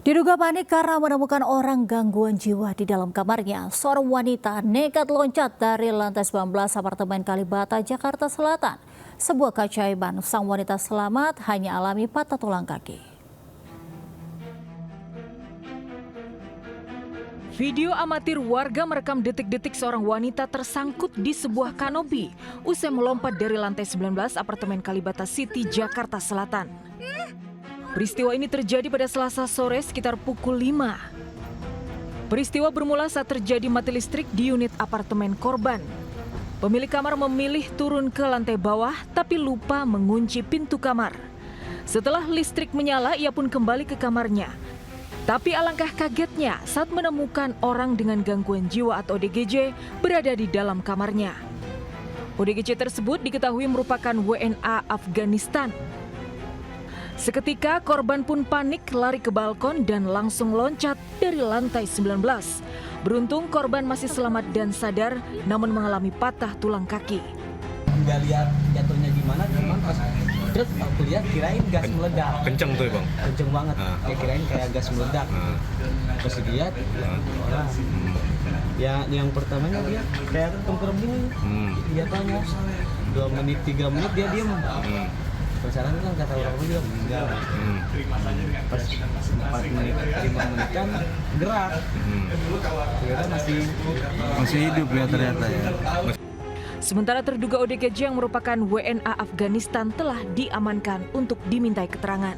Diduga panik karena menemukan orang gangguan jiwa di dalam kamarnya, seorang wanita nekat loncat dari lantai 19 apartemen Kalibata, Jakarta Selatan. Sebuah keajaiban, sang wanita selamat hanya alami patah tulang kaki. Video amatir warga merekam detik-detik seorang wanita tersangkut di sebuah kanopi usai melompat dari lantai 19 apartemen Kalibata City, Jakarta Selatan. Peristiwa ini terjadi pada Selasa sore sekitar pukul 5. Peristiwa bermula saat terjadi mati listrik di unit apartemen korban. Pemilik kamar memilih turun ke lantai bawah tapi lupa mengunci pintu kamar. Setelah listrik menyala, ia pun kembali ke kamarnya. Tapi alangkah kagetnya saat menemukan orang dengan gangguan jiwa atau ODGJ berada di dalam kamarnya. ODGJ tersebut diketahui merupakan WNA Afghanistan. Seketika korban pun panik lari ke balkon dan langsung loncat dari lantai 19. Beruntung korban masih selamat dan sadar namun mengalami patah tulang kaki. Nggak lihat jatuhnya gimana, cuman pas truk aku lihat kirain gas meledak. Kenceng tuh ya bang? Kenceng banget, kayak kirain kayak gas meledak. Pas dilihat orang. Ya yang pertamanya dia kayak tengkurap gini, jatuhnya 2 menit 3 menit dia diem. Pasaran kan kata orang juga enggak. Pas 4 menit 5 menit kan gerak. Ternyata masih hidup ya ternyata ya. Sementara terduga ODGJ yang merupakan WNA Afghanistan telah diamankan untuk dimintai keterangan.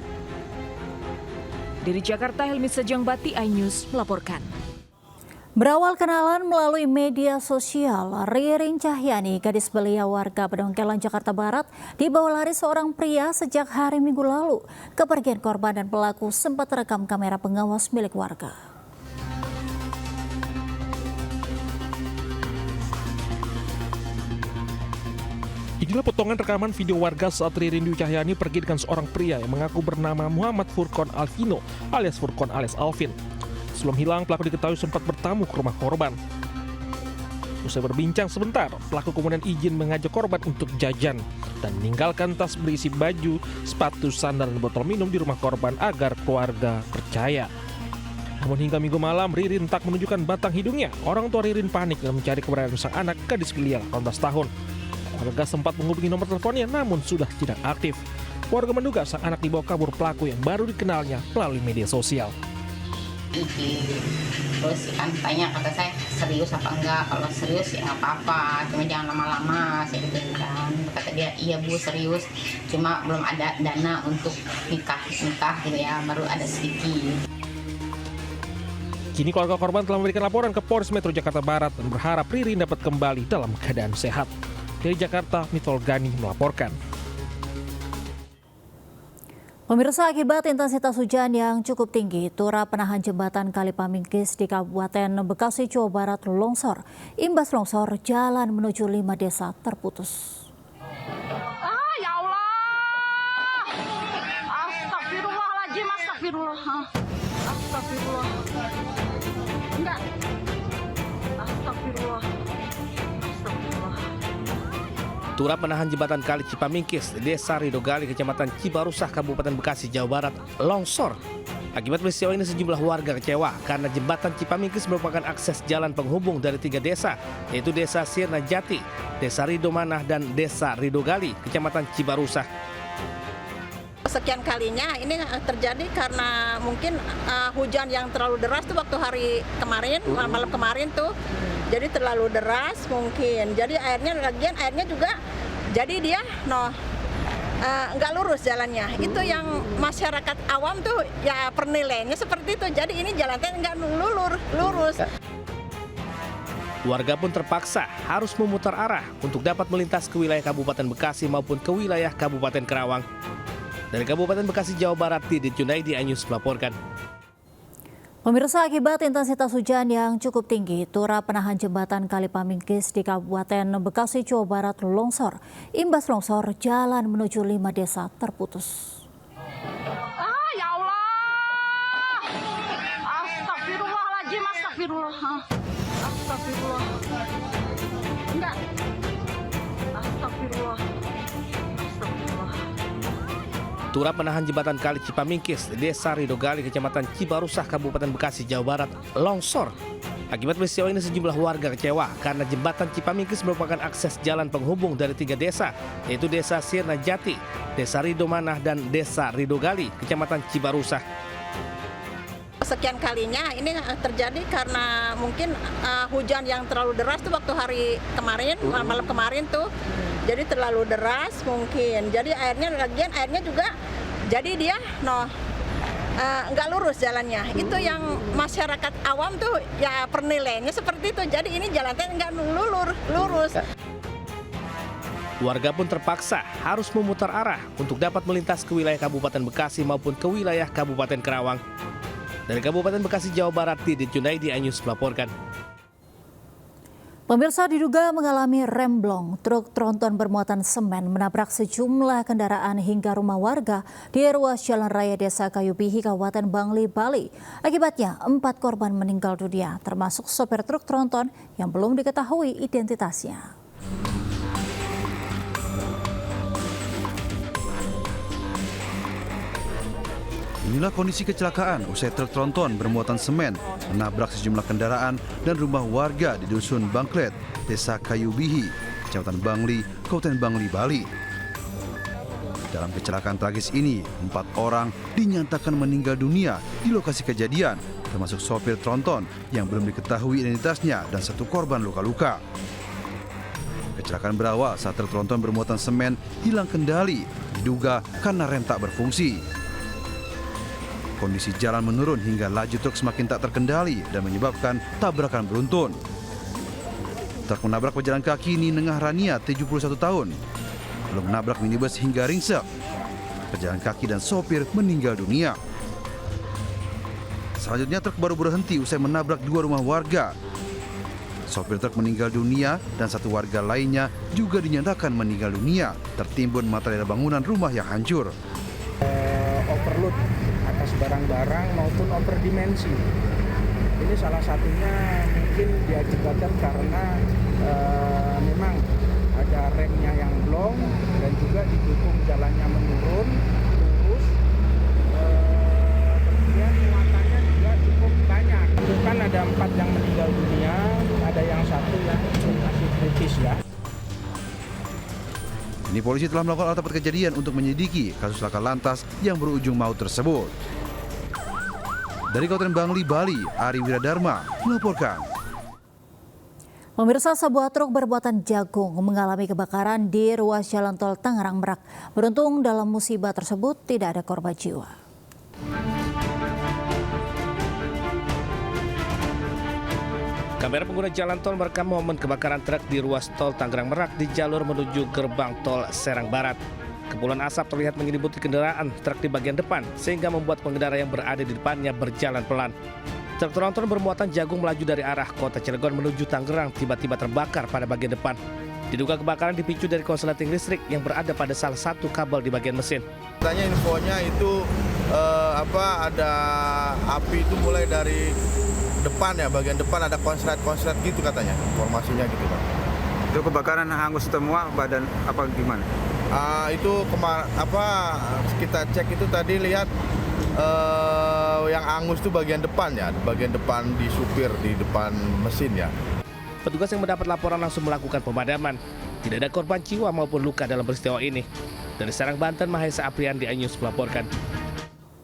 Dari Jakarta, Helmi Sejangbati, iNews melaporkan. Berawal kenalan melalui media sosial, Ririn Cahyani, gadis belia warga Pedongkelan, Jakarta Barat, dibawa lari seorang pria sejak hari Minggu lalu. Kepergian korban dan pelaku sempat terekam kamera pengawas milik warga. Inilah potongan rekaman video warga saat Ririn Cahyani pergi dengan seorang pria yang mengaku bernama Muhammad Furqon Alvino alias Furqon alias Alvin. Sebelum hilang, pelaku diketahui sempat bertamu ke rumah korban. Usai berbincang sebentar, pelaku kemudian izin mengajak korban untuk jajan dan meninggalkan tas berisi baju, sepatu, sandal, dan botol minum di rumah korban agar keluarga percaya. Namun hingga Minggu malam, Ririn tak menunjukkan batang hidungnya. Orang tua Ririn panik dan mencari keberadaan sang anak gadis belia 18 tahun. Warga sempat menghubungi nomor teleponnya namun sudah tidak aktif. Warga menduga sang anak dibawa kabur pelaku yang baru dikenalnya melalui media sosial. Terus kan tanya kata saya serius apa enggak, kalau serius ya nggak apa-apa, cuma jangan lama-lama, saya gitu kan. Kata dia iya bu serius, cuma belum ada dana untuk nikah gitu ya, baru ada sedikit. Kini keluarga korban telah memberikan laporan ke Polres Metro Jakarta Barat dan berharap Ririn dapat kembali dalam keadaan sehat. Dari Jakarta, Mitol Gani melaporkan. Pemirsa, akibat intensitas hujan yang cukup tinggi, turap penahan jembatan Kali Pamingkis di Kabupaten Bekasi, Jawa Barat longsor. Imbas longsor, jalan menuju 5 desa terputus. Ya Allah! Astagfirullahaladzim, astagfirullah. Astagfirullah. Enggak. Astagfirullah. Astagfirullah. Turap menahan jembatan Kali Cipamingkis, Desa Ridogali, Kecamatan Cibarusah, Kabupaten Bekasi, Jawa Barat, longsor. Akibat peristiwa ini sejumlah warga kecewa karena jembatan Cipamingkis merupakan akses jalan penghubung dari 3 desa, yaitu Desa Sirna Jati, Desa Ridomanah, dan Desa Ridogali, Kecamatan Cibarusah. Sekian kalinya ini terjadi karena mungkin hujan yang terlalu deras tuh waktu hari kemarin, malam kemarin tuh. Jadi terlalu deras mungkin. Jadi airnya juga jadi dia nggak lurus jalannya. Itu yang masyarakat awam tuh ya penilaiannya seperti itu. Jadi ini jalannya nggak lurus. Warga pun terpaksa harus memutar arah untuk dapat melintas ke wilayah Kabupaten Bekasi maupun ke wilayah Kabupaten Kerawang. Dari Kabupaten Bekasi, Jawa Barat, Didit Junaidi, iNews melaporkan. Pemirsa, akibat intensitas hujan yang cukup tinggi, turap penahan jembatan Kali Pamingkis di Kabupaten Bekasi, Jawa Barat longsor. Imbas longsor, jalan menuju 5 desa terputus. Ya Allah! Astagfirullahaladzim, astagfirullah. Astagfirullah. Enggak. Astagfirullah. Astagfirullah. Turap menahan jembatan Kali Cipamingkis, Desa Ridogali, Kecamatan Cibarusah, Kabupaten Bekasi, Jawa Barat, longsor. Akibat peristiwa ini sejumlah warga kecewa karena jembatan Cipamingkis merupakan akses jalan penghubung dari 3 desa, yaitu Desa Sirnajati, Desa Ridomanah, dan Desa Ridogali, Kecamatan Cibarusah. Sekian kalinya ini terjadi karena mungkin hujan yang terlalu deras tuh waktu hari kemarin, malam kemarin tuh. Jadi terlalu deras mungkin. Jadi airnya juga jadi dia nggak lurus jalannya. Itu yang masyarakat awam tuh ya penilaiannya seperti itu. Jadi ini jalannya nggak lurus. Warga pun terpaksa harus memutar arah untuk dapat melintas ke wilayah Kabupaten Bekasi maupun ke wilayah Kabupaten Karawang. Dari Kabupaten Bekasi, Jawa Barat, Didit Junaidi, iNews melaporkan. Pemirsa, diduga mengalami remblong, truk tronton bermuatan semen menabrak sejumlah kendaraan hingga rumah warga di ruas Jalan Raya Desa Kayubihi, Kabupaten Bangli, Bali. Akibatnya 4 korban meninggal dunia, termasuk sopir truk tronton yang belum diketahui identitasnya. Inilah kondisi kecelakaan usai truk tronton bermuatan semen menabrak sejumlah kendaraan dan rumah warga di Dusun Bangklet, Desa Kayubihi, Kecamatan Bangli, Kabupaten Bangli, Bali. Dalam kecelakaan tragis ini, 4 orang dinyatakan meninggal dunia di lokasi kejadian, termasuk sopir tronton yang belum diketahui identitasnya dan 1 korban luka-luka. Kecelakaan berawal saat truk tronton bermuatan semen hilang kendali, diduga karena rem tak berfungsi. Kondisi jalan menurun hingga laju truk semakin tak terkendali dan menyebabkan tabrakan beruntun. Truk menabrak pejalan kaki Ninengah Rania, 71 tahun. Lalu menabrak minibus hingga ringsek. Pejalan kaki dan sopir meninggal dunia. Selanjutnya truk baru berhenti usai menabrak 2 rumah warga. Sopir truk meninggal dunia dan 1 warga lainnya juga dinyatakan meninggal dunia tertimbun material bangunan rumah yang hancur. Overload atas barang-barang maupun overdimensi. Ini salah satunya mungkin diakibatkan karena memang ada remnya yang blong dan juga didukung jalannya menurun, lurus. Kemudian muatannya juga cukup banyak. Itu kan ada 4 yang meninggal dunia, ada yang 1 yang masih kritis ya. Ini polisi telah melakukan olah tempat kejadian untuk menyelidiki kasus laka lantas yang berujung maut tersebut. Dari Kabupaten Bangli, Bali, Ari Wiradharma melaporkan. Pemirsa, sebuah truk bermuatan jagung mengalami kebakaran di ruas jalan tol Tangerang Merak. Beruntung dalam musibah tersebut tidak ada korban jiwa. Kamera pengguna jalan tol merekam momen kebakaran truk di ruas tol Tangerang Merak di jalur menuju gerbang tol Serang Barat. Kepulan asap terlihat menyelimuti kendaraan truk di bagian depan sehingga membuat pengendara yang berada di depannya berjalan pelan. Truk tronton bermuatan jagung melaju dari arah kota Cilegon menuju Tangerang tiba-tiba terbakar pada bagian depan. Diduga kebakaran dipicu dari konsleting listrik yang berada pada salah satu kabel di bagian mesin. Katanya infonya itu ada api itu mulai dari depan ya, bagian depan ada konslet gitu katanya, informasinya gitu Pak. Itu kebakaran hangus semua badan apa gimana? Itu kita cek itu tadi lihat yang hangus itu bagian depan ya, bagian depan di supir di depan mesin ya. Petugas yang mendapat laporan langsung melakukan pemadaman. Tidak ada korban jiwa maupun luka dalam peristiwa ini. Dari Serang, Banten, Mahesa Apriandi, iNews melaporkan.